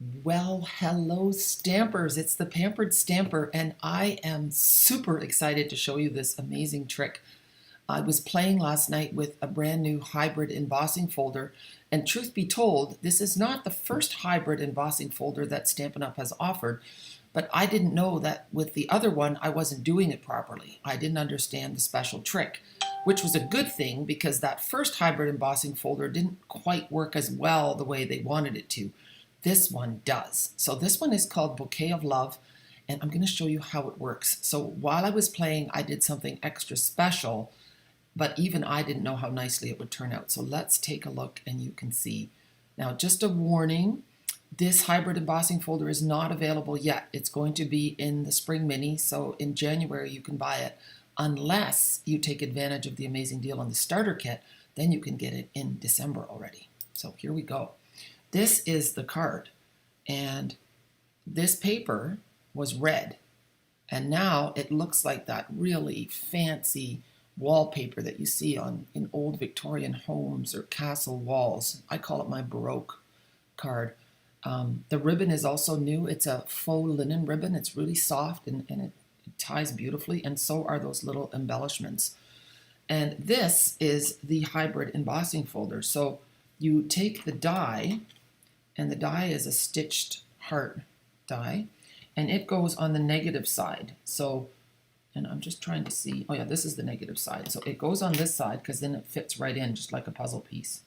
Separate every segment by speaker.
Speaker 1: Well, hello stampers. It's the Pampered Stamper, and I am super excited to show you this amazing trick. I was playing last night with a brand new hybrid embossing folder, and truth be told, this is not the first hybrid embossing folder that Stampin' Up! Has offered, but I didn't know that with the other one I wasn't doing it properly. I didn't understand the special trick, which was a good thing because that first hybrid embossing folder didn't quite work as well the way they wanted it to. This one does. So this one is called Bouquet of Love, and I'm going to show you how it works. So while I was playing, I did something extra special, but even I didn't know how nicely it would turn out. So let's take a look and you can see. Now, just a warning, this hybrid embossing folder is not available yet. It's going to be in the Spring Mini, so in January you can buy it, unless you take advantage of the amazing deal on the starter kit. Then you can get it in December already. So here we go. This is the card, and this paper was red, and now it looks like that really fancy wallpaper that you see in old Victorian homes or castle walls. I call it my Baroque card. The ribbon is also new. It's a faux linen ribbon. It's really soft and it ties beautifully, and so are those little embellishments. And this is the hybrid embossing folder. So you take the die, and the die is a stitched heart die, and it goes on the negative side. So, and I'm just trying to see, oh yeah, this is the negative side. So it goes on this side because then it fits right in just like a puzzle piece.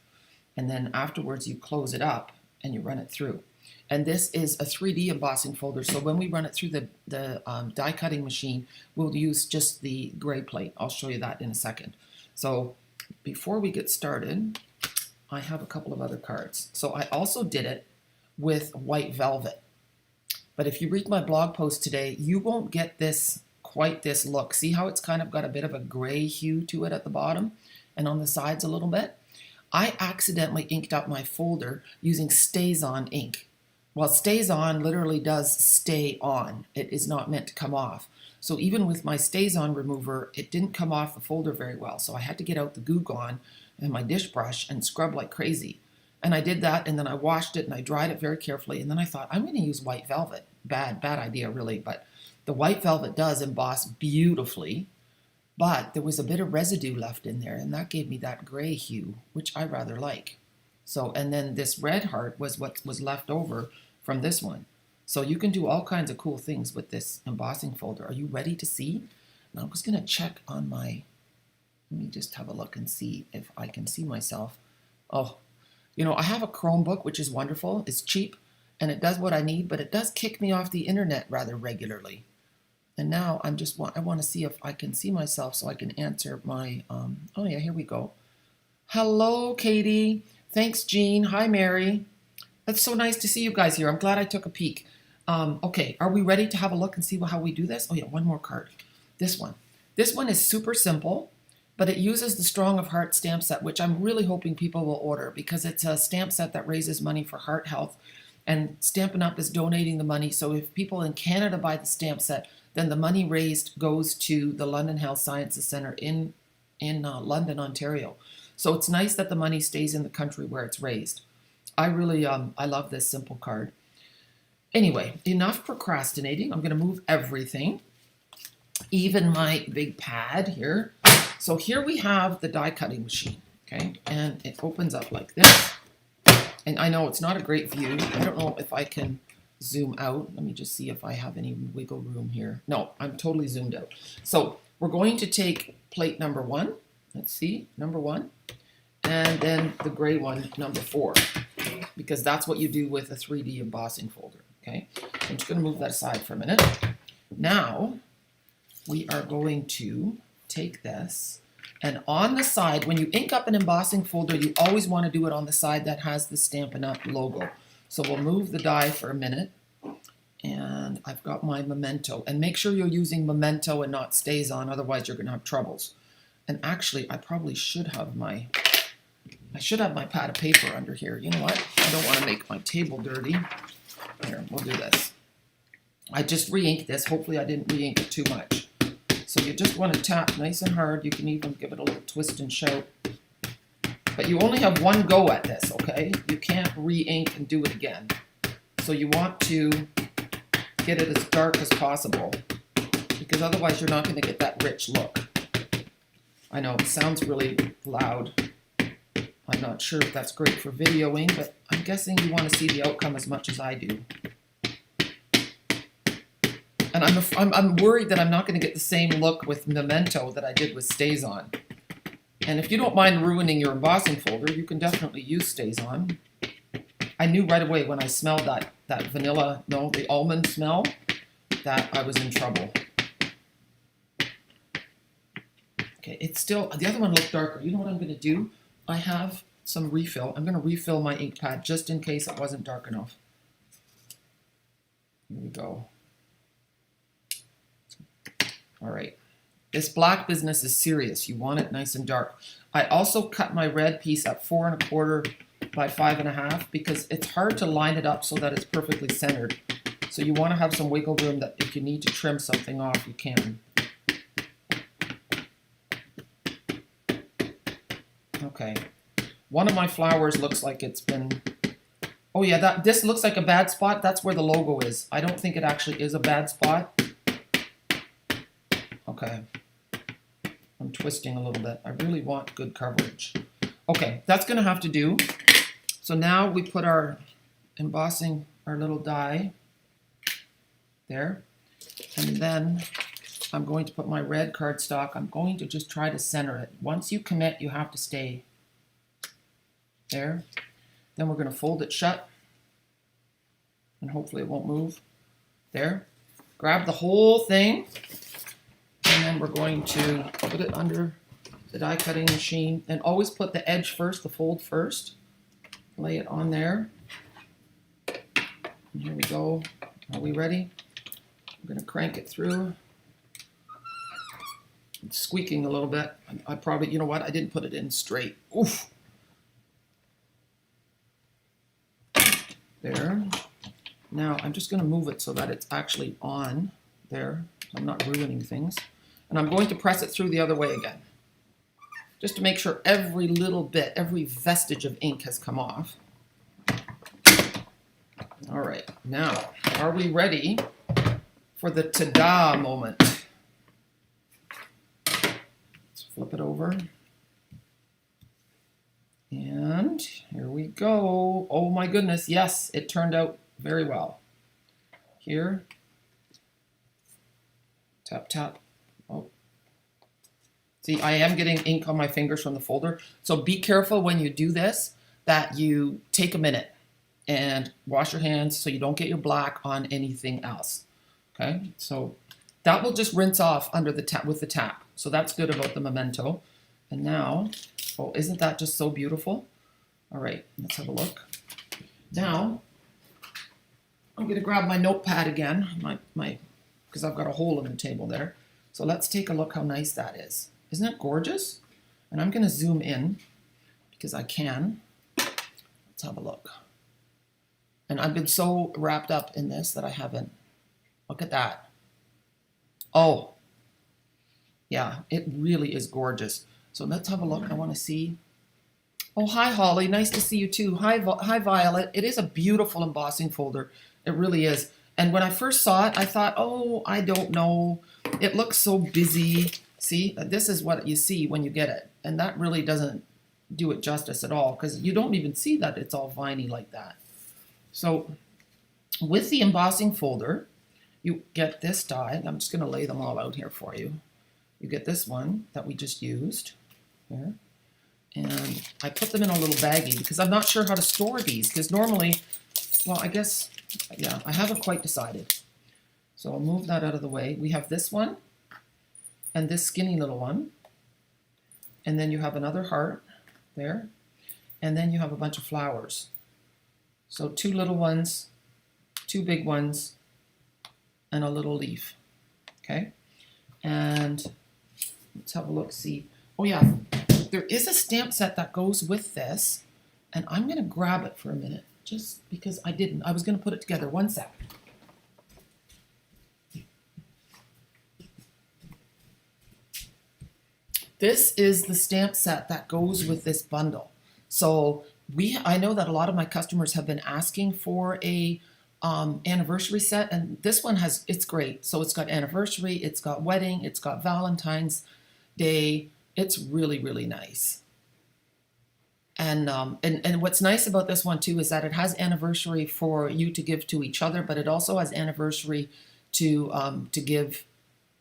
Speaker 1: And then afterwards you close it up and you run it through. And this is a 3D embossing folder, so when we run it through the die cutting machine, we'll use just the gray plate. I'll show you that in a second. So before we get started, I have a couple of other cards. So I also did it with white velvet. But if you read my blog post today, you won't get quite this look. See how it's kind of got a bit of a gray hue to it at the bottom and on the sides a little bit? I accidentally inked up my folder using Stays-On ink. Well, Stays-On literally does stay on. It is not meant to come off. So even with my Stays-On remover, it didn't come off the folder very well. So I had to get out the Goo Gone and my dish brush and scrub like crazy. And I did that, and then I washed it and I dried it very carefully. And then I thought, I'm going to use white velvet. Bad idea, really. But the white velvet does emboss beautifully. But there was a bit of residue left in there, and that gave me that gray hue, which I rather like. So, and then this red heart was what was left over from this one. So you can do all kinds of cool things with this embossing folder. Are you ready to see? Now I'm just going to check on my, let me just have a look and see if I can see myself. Oh, you know, I have a Chromebook, which is wonderful. It's cheap, and it does what I need, but it does kick me off the internet rather regularly. And now I want to see if I can see myself so I can answer my, oh yeah, here we go. Hello, Katie. Thanks, Jean. Hi, Mary. It's so nice to see you guys here. I'm glad I took a peek. Okay, are we ready to have a look and see how we do this? Oh yeah, one more card. This one. This one is super simple, but it uses the Strong of Heart stamp set, which I'm really hoping people will order because it's a stamp set that raises money for heart health, and Stampin' Up! Is donating the money. So if people in Canada buy the stamp set, then the money raised goes to the London Health Sciences Centre in London, Ontario. So it's nice that the money stays in the country where it's raised. I really, I love this simple card. Anyway, enough procrastinating. I'm going to move everything, even my big pad here. So here we have the die cutting machine, okay? And it opens up like this. And I know it's not a great view. I don't know if I can zoom out. Let me just see if I have any wiggle room here. No, I'm totally zoomed out. So we're going to take plate number 1. Let's see, number 1. And then the gray one, number 4. Because that's what you do with a 3D embossing folder, okay? I'm just going to move that aside for a minute. Now, we are going to take this, and on the side, when you ink up an embossing folder, you always want to do it on the side that has the Stampin' Up! Logo. So we'll move the die for a minute, and I've got my Memento. And make sure you're using Memento and not Stays-On, otherwise you're going to have troubles. And actually, I probably should have my pad of paper under here. You know what? I don't want to make my table dirty. Here, we'll do this. I just re-inked this. Hopefully I didn't re-ink it too much. So you just want to tap nice and hard. You can even give it a little twist and shout. But you only have one go at this, okay? You can't re-ink and do it again. So you want to get it as dark as possible, because otherwise you're not going to get that rich look. I know it sounds really loud. I'm not sure if that's great for videoing, but I'm guessing you want to see the outcome as much as I do. And I'm worried that I'm not going to get the same look with Memento that I did with Stays On. And if you don't mind ruining your embossing folder, you can definitely use Stays On. I knew right away when I smelled that vanilla, no, the almond smell, that I was in trouble. Okay, it's still, the other one looked darker. You know what I'm going to do? I have some refill. I'm going to refill my ink pad just in case it wasn't dark enough. Here we go. All right. This black business is serious. You want it nice and dark. I also cut my red piece at 4 1/4 by 5 1/2 because it's hard to line it up so that it's perfectly centered. So you want to have some wiggle room that if you need to trim something off, you can. Okay. One of my flowers looks like it's been... Oh yeah, this looks like a bad spot. That's where the logo is. I don't think it actually is a bad spot. Okay. I'm twisting a little bit. I really want good coverage. Okay, that's going to have to do. So now we put our embossing, our little die there. And then I'm going to put my red cardstock. I'm going to just try to center it. Once you commit, you have to stay there. Then we're going to fold it shut. And hopefully it won't move. There. Grab the whole thing. And then we're going to put it under the die cutting machine. And always put the edge first, the fold first. Lay it on there. And here we go. Are we ready? I'm going to crank it through. It's squeaking a little bit. I probably, you know what? I didn't put it in straight. Oof. There. Now I'm just going to move it so that it's actually on there. I'm not ruining things. And I'm going to press it through the other way again. Just to make sure every little bit, every vestige of ink has come off. All right, now, are we ready for the ta-da moment? Let's flip it over. And here we go. Oh my goodness, yes, it turned out very well. Here. Tap, tap. Oh. See, I am getting ink on my fingers from the folder. So be careful when you do this that you take a minute and wash your hands so you don't get your black on anything else. Okay, so that will just rinse off under the tap with the tap. So that's good about the Memento. And now, oh, isn't that just so beautiful? All right, let's have a look. Now, I'm going to grab my notepad again, because I've got a hole in the table there. So let's take a look how nice that is. Isn't it gorgeous? And I'm going to zoom in because I can. Let's have a look. And I've been so wrapped up in this that I haven't. Look at that. Oh, yeah, it really is gorgeous. So let's have a look. I want to see. Oh, hi, Holly. Nice to see you too. Hi, Violet. It is a beautiful embossing folder. It really is. And when I first saw it, I thought, oh, I don't know. It looks so busy. See, this is what you see when you get it. And that really doesn't do it justice at all because you don't even see that it's all viney like that. So with the embossing folder, you get this die. I'm just going to lay them all out here for you. You get this one that we just used here. And I put them in a little baggie because I'm not sure how to store these because normally, well, I guess, yeah, I haven't quite decided. So I'll move that out of the way. We have this one and this skinny little one. And then you have another heart there. And then you have a bunch of flowers. So 2 little ones, 2 big ones, and a little leaf. Okay? And let's have a look, see. Oh yeah, there is a stamp set that goes with this. And I'm going to grab it for a minute, just because I didn't. I was going to put it together. One sec. This is the stamp set that goes with this bundle. So I know that a lot of my customers have been asking for a anniversary set, and this one it's great. So it's got anniversary, it's got wedding, it's got Valentine's Day. It's really, really nice. And what's nice about this one too is that it has anniversary for you to give to each other, but it also has anniversary to give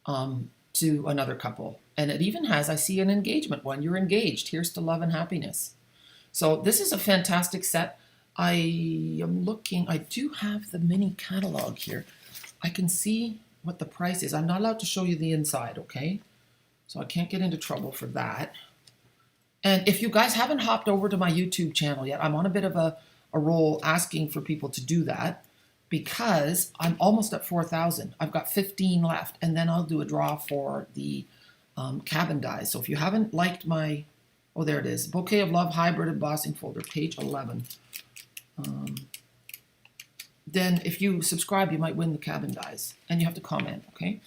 Speaker 1: to another couple. And it even has, I see, an engagement one. You're engaged. Here's to love and happiness. So this is a fantastic set. I am looking, I do have the mini catalog here. I can see what the price is. I'm not allowed to show you the inside, okay? So I can't get into trouble for that. And if you guys haven't hopped over to my YouTube channel yet, I'm on a bit of a roll asking for people to do that because I'm almost at 4,000. I've got 15 left, and then I'll do a draw for the cabin dies. So if you haven't liked my, oh, there it is, Bouquet of Love Hybrid Embossing Folder, page 11. Then if you subscribe, you might win the cabin dies, and you have to comment, okay?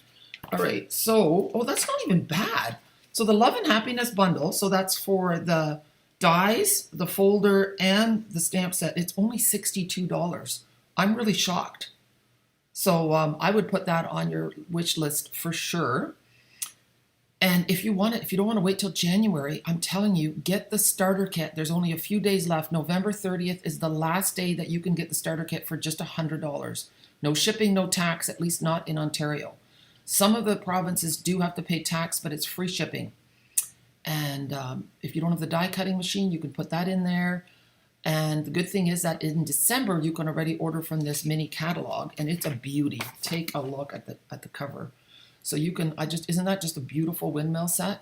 Speaker 1: All right, so, oh, that's not even bad. So the Love and Happiness bundle, so that's for the dies, the folder, and the stamp set. It's only $62. I'm really shocked. So I would put that on your wish list for sure. And if you want it, if you don't want to wait till January, I'm telling you, get the starter kit. There's only a few days left. November 30th is the last day that you can get the starter kit for just $100. No shipping, no tax, at least not in Ontario. Some of the provinces do have to pay tax, but it's free shipping. And if you don't have the die cutting machine, you can put that in there. And the good thing is that in December, you can already order from this mini catalog, and it's a beauty. Take a look at the cover. So you can, isn't that just a beautiful windmill set?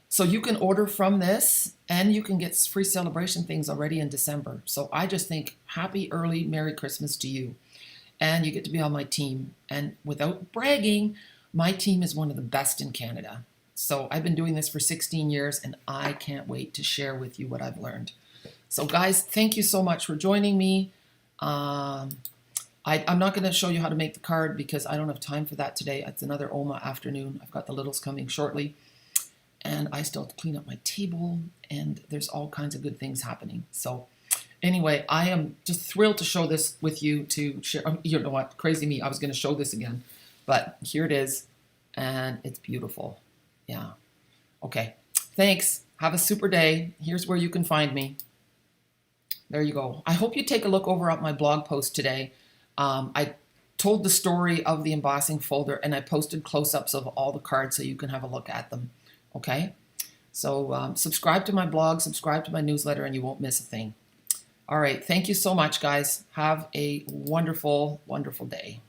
Speaker 1: So you can order from this, and you can get free celebration things already in December. So I just think happy early Merry Christmas to you. And you get to be on my team. And without bragging, my team is one of the best in Canada. So I've been doing this for 16 years, and I can't wait to share with you what I've learned. So guys, thank you so much for joining me. I'm not going to show you how to make the card because I don't have time for that today. It's another OMA afternoon. I've got the littles coming shortly. And I still have to clean up my table, and there's all kinds of good things happening. So anyway, I am just thrilled to show this with you to share. You know what? Crazy me. I was going to show this again. But here it is, and it's beautiful. Yeah. Okay. Thanks. Have a super day. Here's where you can find me. There you go. I hope you take a look over at my blog post today. I told the story of the embossing folder, and I posted close-ups of all the cards so you can have a look at them. Okay? So subscribe to my blog, subscribe to my newsletter, and you won't miss a thing. All right. Thank you so much, guys. Have a wonderful, wonderful day.